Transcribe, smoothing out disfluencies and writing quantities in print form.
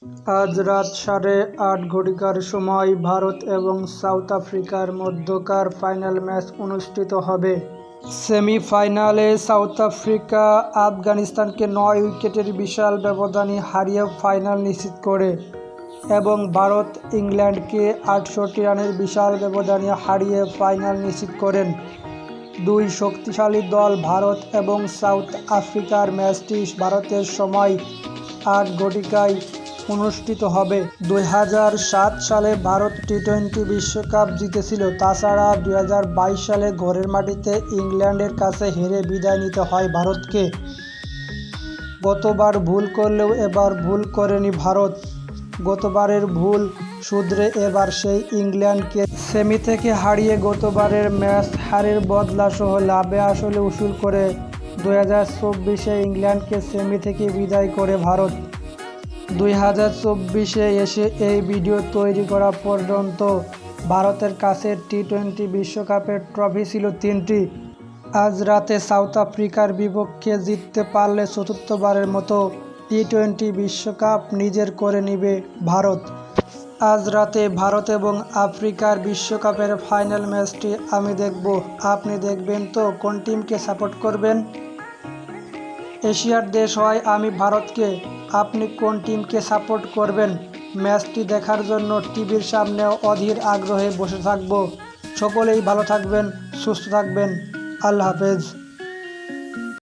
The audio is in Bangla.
আজ রাত 8:30 ঘটিকার সময় ভারত এবং সাউথ আফ্রিকার মধ্যকার ফাইনাল ম্যাচ অনুষ্ঠিত হবে। সেমিফাইনালে সাউথ আফ্রিকা আফগানিস্তানকে 9 উইকেটের বিশাল ব্যবধানে হারিয়ে ফাইনাল নিশ্চিত করে এবং ভারত ইংল্যান্ডকে 68 রানের বিশাল ব্যবধানে হারিয়ে ফাইনাল নিশ্চিত করেন। দুই শক্তিশালী দল ভারত এবং সাউথ আফ্রিকার ম্যাচটি ভারতের সময় 8 ঘটিকায় অনুষ্ঠিত হবে। 2007 সালে ভারত টি-20 বিশ্বকাপ জিতেছিল। তাছাড়া 2022 সালে ঘরের মাটিতে ইংল্যান্ডের কাছে হেরে বিদায় নিতে হয় ভারতকে। গতবার ভুল করলেও এবার ভুল করেনি ভারত। গতবারের ভুল শুধরে এবার সেই ইংল্যান্ডকে সেমি থেকে হারিয়ে গতবারের ম্যাচ হারের বদলা সহ লাভে আসলে উসুল করে 2024-এ ইংল্যান্ডকে সেমি থেকে বিদায় করে ভারত। 2024-এ এসে এই ভিডিও তৈরি করা পর্যন্ত ভারতের কাছে টি-20 বিশ্বকাপের ট্রফি ছিল 3টি। আজ রাতে সাউথ আফ্রিকার বিপক্ষে জিততে পারলে চতুর্থবারের মতো টি-20 বিশ্বকাপ নিজের করে নেবে ভারত। আজ রাতে ভারত এবং আফ্রিকার বিশ্বকাপের ফাইনাল ম্যাচটি আমি দেখব। আপনি দেখবেন তো? কোন টিমকে সাপোর্ট করবেন? এশিয়ার দেশ হয় আমি ভারতকে। আপনি কোন টিমকে সাপোর্ট করবেন? ম্যাচটি দেখার জন্য টিভির সামনে অধীর আগ্রহে বসে থাকব। সকলেই ভালো থাকবেন, সুস্থ থাকবেন। আল্লাহ হাফেজ।